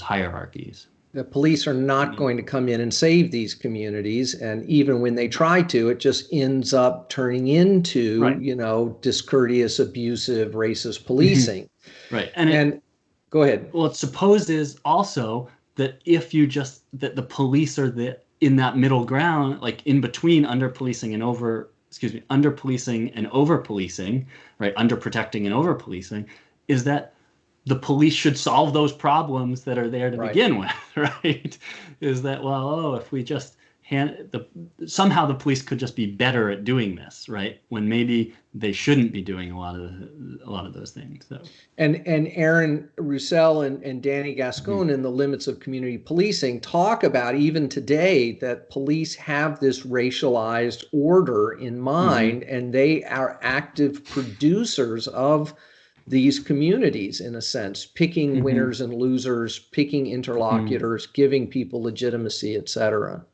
hierarchies. The police are not going to come in and save these communities, and even when they try to, it just ends up turning into discourteous, abusive, racist policing. Right. And go ahead. Well, it supposes also that that the police are in that middle ground, like in between under policing and over policing, right? Under protecting and over policing, is that the police should solve those problems that are there to begin with, right? Is that, if we just somehow the police could just be better at doing this, right? When maybe they shouldn't be doing a lot of those things. So. And Aaron Roussel and Danny Gascon in The Limits of Community Policing talk about even today that police have this racialized order in mind, and they are active producers of these communities, in a sense, picking winners and losers, picking interlocutors, giving people legitimacy, et cetera.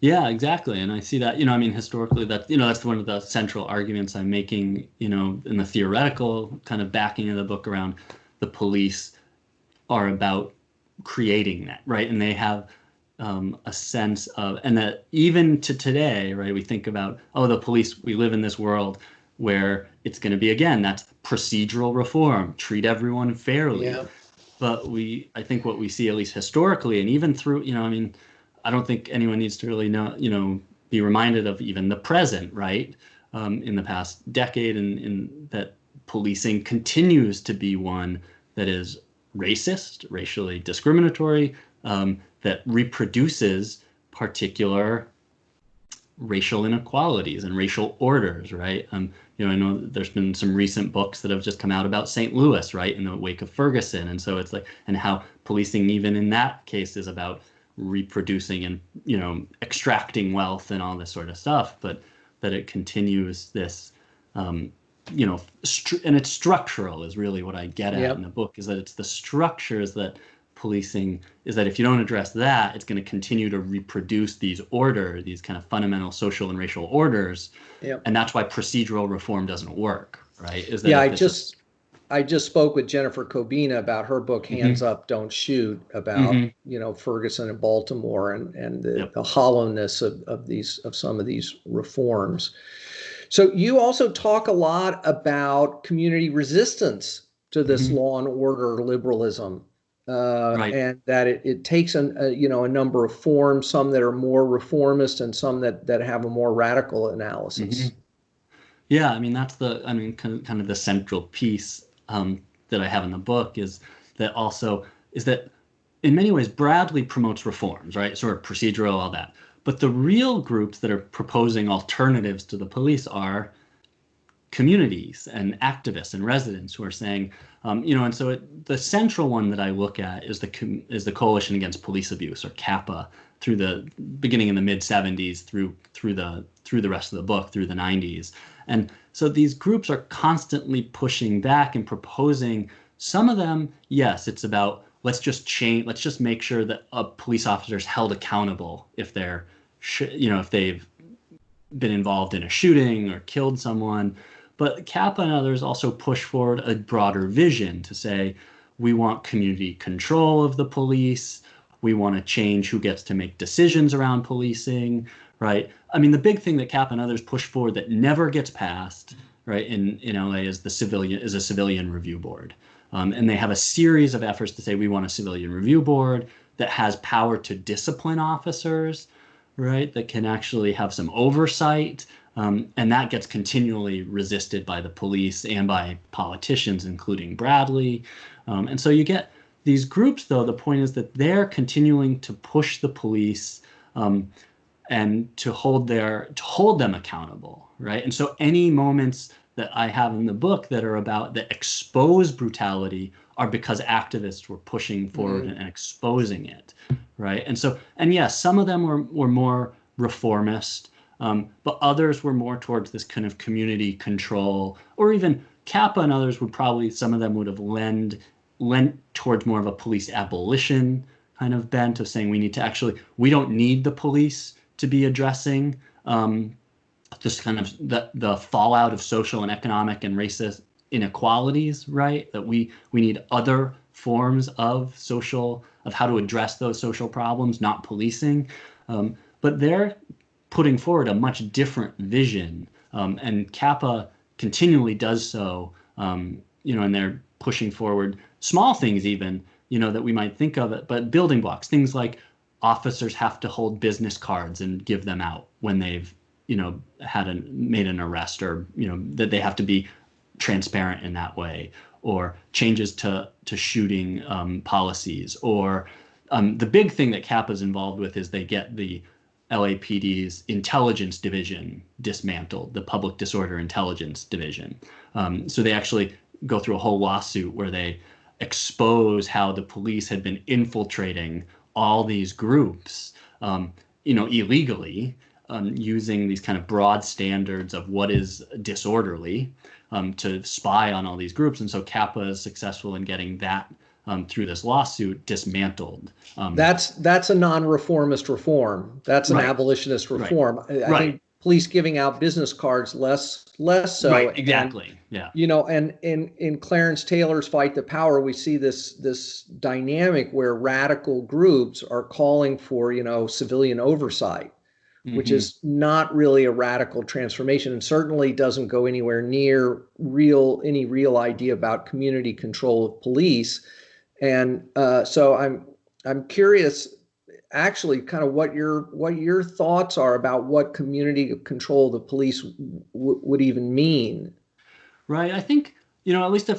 Yeah, exactly. And I see that, historically that's one of the central arguments I'm making, in the theoretical kind of backing of the book around the police are about creating that, right? And they have a sense of, and that even to today, right, we think about, the police, we live in this world where it's going to be, again, that's procedural reform, treat everyone fairly. Yeah. But I think what we see, at least historically, and even through, I don't think anyone needs to really be reminded of even the present, right? In the past decade, and that policing continues to be one that is racist, racially discriminatory, that reproduces particular racial inequalities and racial orders, right? I know there's been some recent books that have just come out about St. Louis, right, in the wake of Ferguson, and so it's like, and how policing even in that case is about reproducing and extracting wealth and all this sort of stuff, but that it continues this, and it's structural is really what I get at in the book, is that it's the structures that policing is, that if you don't address that, it's going to continue to reproduce these kind of fundamental social and racial orders. And that's why procedural reform doesn't work, right? Is that I just spoke with Jennifer Kobina about her book, Hands Up, Don't Shoot, about, Ferguson and Baltimore and the hollowness of some of these reforms. So you also talk a lot about community resistance to this law and order liberalism. And that it takes a number of forms, some that are more reformist and some that have a more radical analysis. Yeah, I mean, that's kind of the central piece that I have in the book is that in many ways Bradley promotes reforms, right? Sort of procedural, all that. But the real groups that are proposing alternatives to the police are communities and activists and residents who are saying, and so the central one that I look at is the Coalition Against Police Abuse, or CAPA, through the beginning in the mid 70s through the rest of the book through the 90s. And so these groups are constantly pushing back and proposing. Some of them, yes, it's about let's just make sure that a police officer is held accountable if if they've been involved in a shooting or killed someone. But Kappa and others also push forward a broader vision to say, we want community control of the police. We want to change who gets to make decisions around policing, right? I mean, the big thing that Kappa and others push forward that never gets passed, right, in LA is a civilian review board. And they have a series of efforts to say, we want a civilian review board that has power to discipline officers, right, that can actually have some oversight. And that gets continually resisted by the police and by politicians, including Bradley. And so you get these groups, though, the point is that they're continuing to push the police and to hold them accountable, right? And so any moments that I have in the book that expose brutality are because activists were pushing forward and exposing it, right? And yes, some of them were more reformist, but others were more towards this kind of community control, or even Kappa and others some of them would have lent towards more of a police abolition kind of bent of saying we don't need the police to be addressing just kind of the fallout of social and economic and racist inequalities, right? That we need other forms of how to address those social problems, not policing. But they're putting forward a much different vision, and Kappa continually does so, and they're pushing forward small things even, that we might think of it, but building blocks, things like officers have to hold business cards and give them out when they've, made an arrest, or, that they have to be transparent in that way, or changes to shooting policies, or the big thing that Kappa's involved with is they get the LAPD's intelligence division dismantled, the public disorder intelligence division. So they actually go through a whole lawsuit where they expose how the police had been infiltrating all these groups, illegally, using these kind of broad standards of what is disorderly to spy on all these groups. And so Kappa is successful in getting that through this lawsuit dismantled. That's a non-reformist reform. That's an abolitionist reform. I think police giving out business cards less so. Right, exactly. And in Clarence Taylor's Fight the Power, we see this dynamic where radical groups are calling for, civilian oversight, which is not really a radical transformation, and certainly doesn't go anywhere near any real idea about community control of police. And so I'm curious, actually, kind of what your thoughts are about what community control of the police would even mean. Right. I think, at least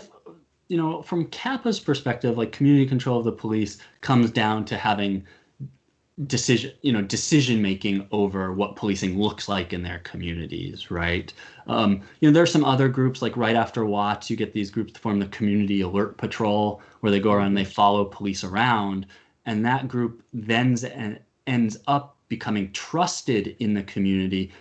from Kappa's perspective, like community control of the police comes down to having decision making over what policing looks like in their communities, right? There's some other groups like right after Watts, you get these groups that form the Community Alert Patrol, where they go around and they follow police around, and that group then ends up becoming trusted in the community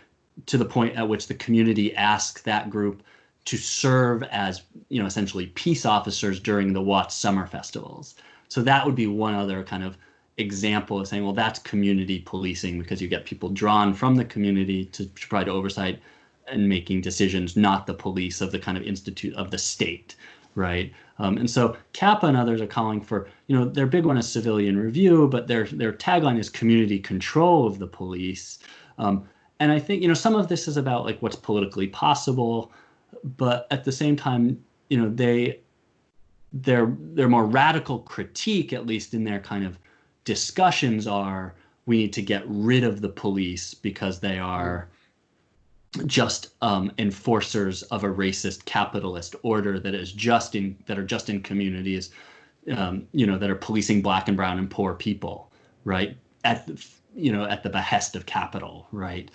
to the point at which the community asks that group to serve as, essentially peace officers during the Watts summer festivals. So that would be one other kind of example of saying, well, that's community policing, because you get people drawn from the community to provide oversight and making decisions, not the police of the kind of institute of the state, right? And so Kappa and others are calling for, their big one is civilian review, but their tagline is community control of the police. And I think, some of this is about like what's politically possible, but at the same time, their more radical critique, at least in their kind of discussions, are we need to get rid of the police because they are just enforcers of a racist capitalist order that are just in communities, that are policing Black and brown and poor people, right? At the behest of capital, right?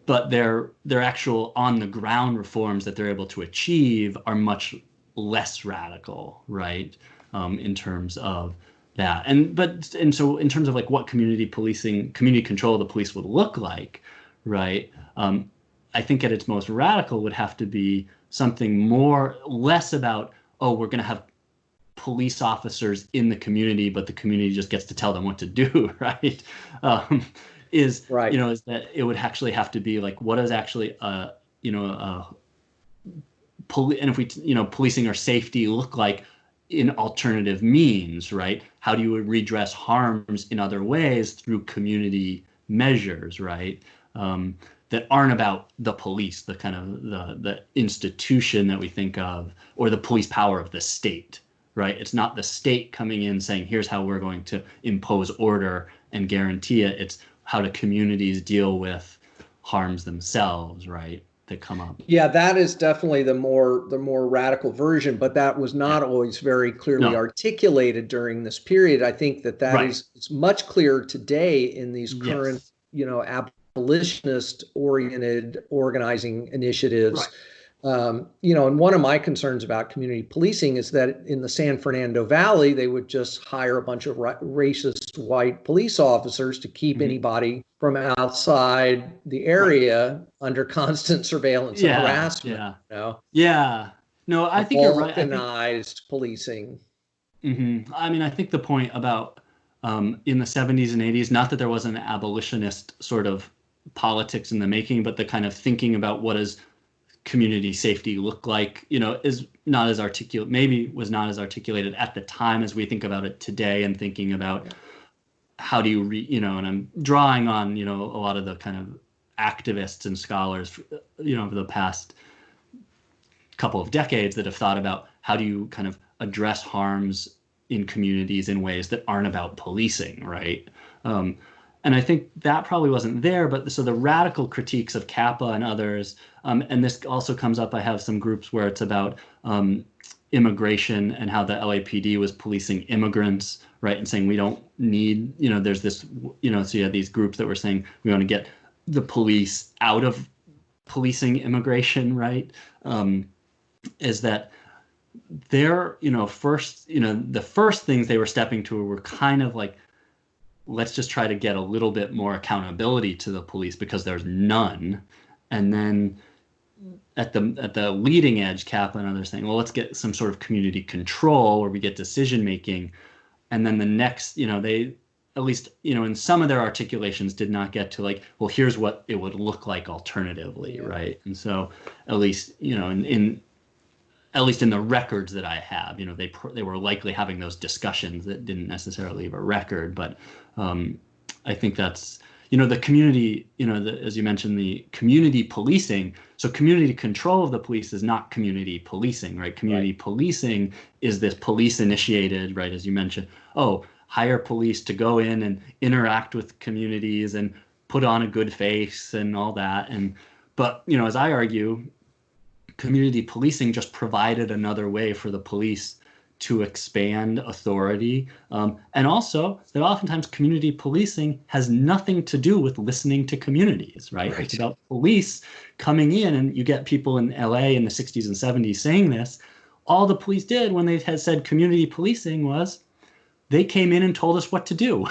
But their actual on the ground reforms that they're able to achieve are much less radical, right? In terms of that. And so in terms of like what community control of the police would look like, right? I think at its most radical would have to be something less about, oh, we're going to have police officers in the community, but the community just gets to tell them what to do, right? Is that it would actually have to be like, what is actually and if we policing or safety look like in alternative means, right? How do you redress harms in other ways through community measures, right? That aren't about the police, the kind of the institution that we think of, or the police power of the state, right? It's not the state coming in saying, here's how we're going to impose order and guarantee it. It's how do communities deal with harms themselves, right? That come up. Yeah, that is definitely the more radical version, but that was not always very clearly articulated during this period. I think that is it's much clearer today in these current, abolitionist oriented organizing initiatives. And one of my concerns about community policing is that in the San Fernando Valley, they would just hire a bunch of racist white police officers to keep anybody from outside the area under constant surveillance and harassment. No, I think you're right. Balkanized policing. I mean, I think the point about in the 70s and 80s, not that there was an abolitionist sort of politics in the making, but the kind of thinking about what does community safety look like, is not as was not as articulated at the time as we think about it today, and thinking about how do you and I'm drawing on, a lot of the kind of activists and scholars, over the past couple of decades that have thought about how do you kind of address harms in communities in ways that aren't about policing, right? And I think that probably wasn't there, but so the radical critiques of Kappa and others, and this also comes up, I have some groups where it's about immigration and how the LAPD was policing immigrants, right? And saying we don't need, there's this, so you had these groups that were saying we want to get the police out of policing immigration, right? Is that they're, the first things they were stepping to were kind of like, let's just try to get a little bit more accountability to the police because there's none. And then at the leading edge, Kappa and others saying, well, let's get some sort of community control where we get decision making. And then the next, they, at least, in some of their articulations did not get to like, well, here's what it would look like alternatively, right? And so at least, at least in the records that I have, they were likely having those discussions that didn't necessarily leave a record. But I think that's, the community, as you mentioned, the community policing. So community control of the police is not community policing, right? Community policing is this police initiated, right? As you mentioned, hire police to go in and interact with communities and put on a good face and all that. But, as I argue, community policing just provided another way for the police to expand authority. And also that oftentimes community policing has nothing to do with listening to communities, right? It's about police coming in, and you get people in LA in the 60s and 70s saying this. All the police did when they had said community policing was they came in and told us what to do,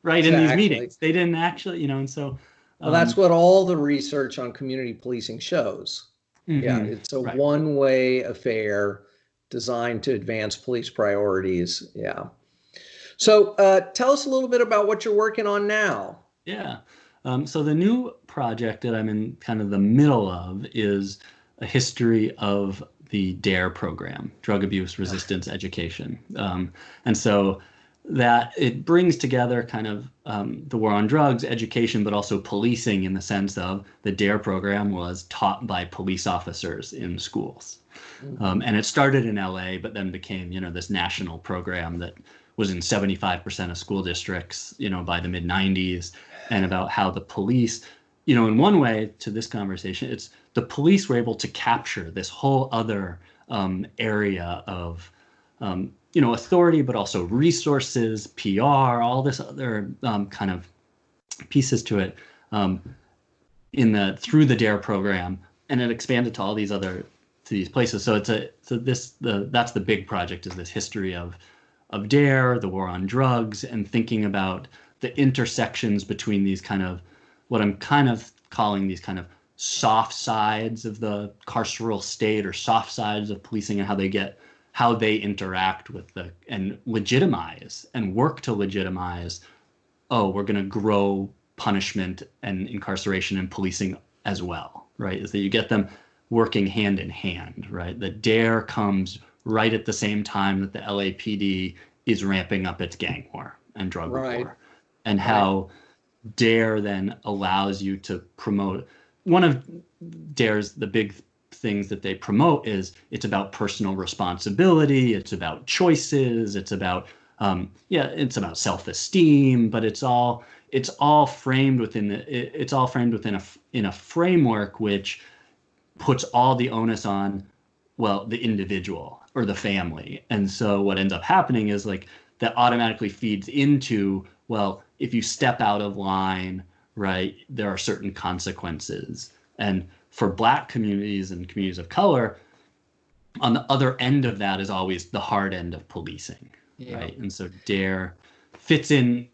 right? In these meetings. They didn't actually, and so. Well, that's what all the research on community policing shows. Yeah, it's a one-way affair designed to advance police priorities. Yeah. So tell us a little bit about what you're working on now. Yeah. So the new project that I'm in kind of the middle of is a history of the DARE program, Drug Abuse Resistance Education. And so that it brings together kind of the war on drugs, education, but also policing, in the sense of the DARE program was taught by police officers in schools. And it started in LA, but then became, this national program that was in 75% of school districts, by the mid 90s, and about how the police, in one way to this conversation, it's the police were able to capture this whole other area of authority, but also resources, PR, all this other kind of pieces to it through the DARE program, and it expanded to all these these places. So that's the big project, is this history of DARE, the war on drugs, and thinking about the intersections between these kind of what I'm kind of calling these kind of soft sides of the carceral state, or soft sides of policing, and how they interact with and legitimize and work to legitimize, we're going to grow punishment and incarceration and policing as well, right? Is that you get them working hand in hand, right? The DARE comes right at the same time that the LAPD is ramping up its gang war and drug war, and how DARE then allows you to promote. One of DARE's, the big things that they promote is it's about personal responsibility, it's about choices, it's about self-esteem, but it's all framed within a framework which puts all the onus on the individual or the family. And so what ends up happening is that automatically feeds into, if you step out of line, right, there are certain consequences. And for Black communities and communities of color, on the other end of that is always the hard end of policing, right? And so DARE fits in,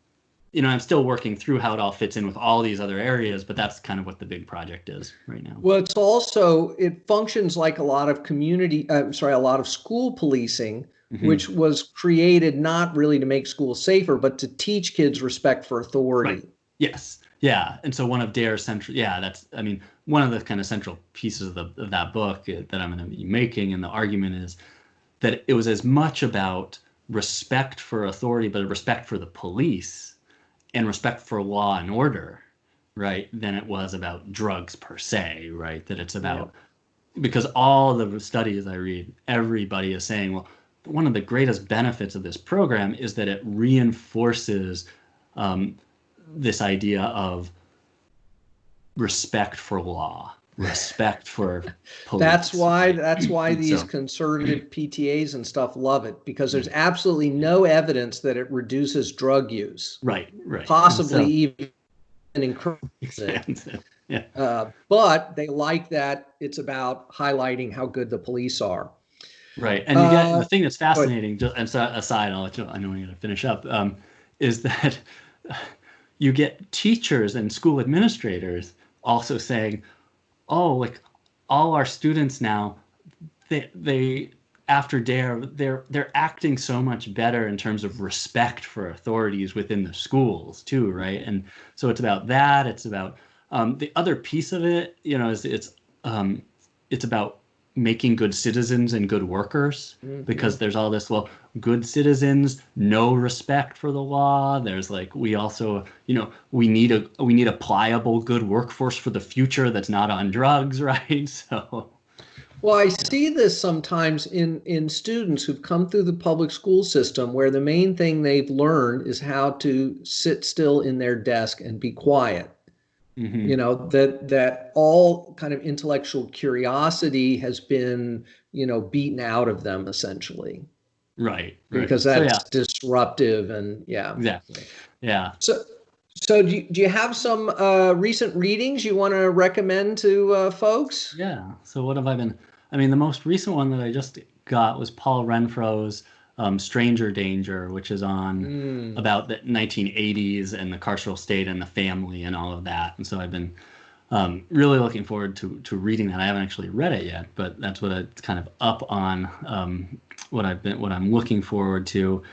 I'm still working through how it all fits in with all these other areas, but that's kind of what the big project is right now. Well, it functions like a lot of school policing, which was created not really to make schools safer, but to teach kids respect for authority. Right. Yes. Yeah. And so one of DARE's one of the kind of central pieces of that book that I'm going to be making, and the argument is that it was as much about respect for authority, but respect for the police and respect for law and order, right, than it was about drugs per se, right? That it's about, because all the studies I read, everybody is saying, one of the greatest benefits of this program is that it reinforces this idea of respect for law, respect for police. That's why these conservative PTAs and stuff love it, because there's absolutely no evidence that it reduces drug use. Right. Possibly even encourages it. Yeah. But they like that it's about highlighting how good the police are. Right. And you get the thing that's fascinating, and so aside, I'll let you, I know you're going to finish up, is that you get teachers and school administrators also saying, all our students now, they after DARE, they're acting so much better in terms of respect for authorities within the schools too, right? And so it's about that. It's about the other piece of it, is it's about making good citizens and good workers, because there's all this, good citizens, no respect for the law. There's we also, we need a pliable, good workforce for the future that's not on drugs, right? So. Well, I see this sometimes in students who've come through the public school system, where the main thing they've learned is how to sit still in their desk and be quiet. You know, that all kind of intellectual curiosity has been, you know, beaten out of them essentially, Right. because So yeah, that's disruptive. And yeah. exactly. Yeah. So, do you have some recent readings you want to recommend to folks? Yeah. So what have I been? I mean, the most recent one that I just got was Paul Renfro's Stranger Danger, which is on Mm. about the 1980s and the carceral state and the family and all of that. And so I've been really looking forward to reading that. I haven't actually read it yet, but that's what it's kind of up on what I'm looking forward to.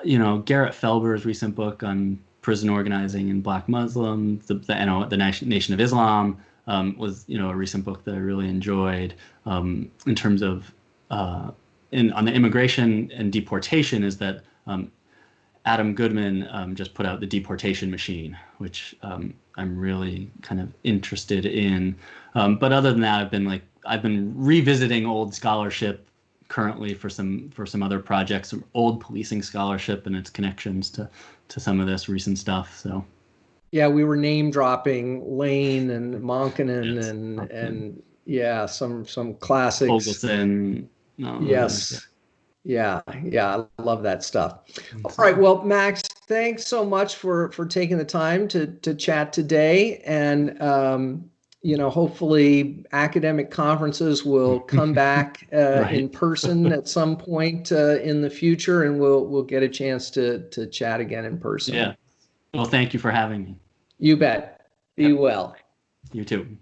You know, Garrett Felber's recent book on prison organizing and Black Muslims, the Nation of Islam, was, you know, a recent book that I really enjoyed. In terms of on the immigration and deportation, is that Adam Goodman just put out The Deportation Machine, which I'm really kind of interested in. But other than that, I've been revisiting old scholarship currently for some other projects, some old policing scholarship and its connections to some of this recent stuff. So Yeah, we were name dropping Lane and Monkinen yes, and yeah, some classics. Fogelson, all those, yeah. Yes. Yeah, yeah, I love that stuff. All So, right, well, Max, thanks so much for taking the time to chat today, and you know, hopefully academic conferences will come back in right. person at some point in the future, and we'll get a chance to chat again in person. Yeah. Well, thank you for having me. You bet. Be Yep. well. You too.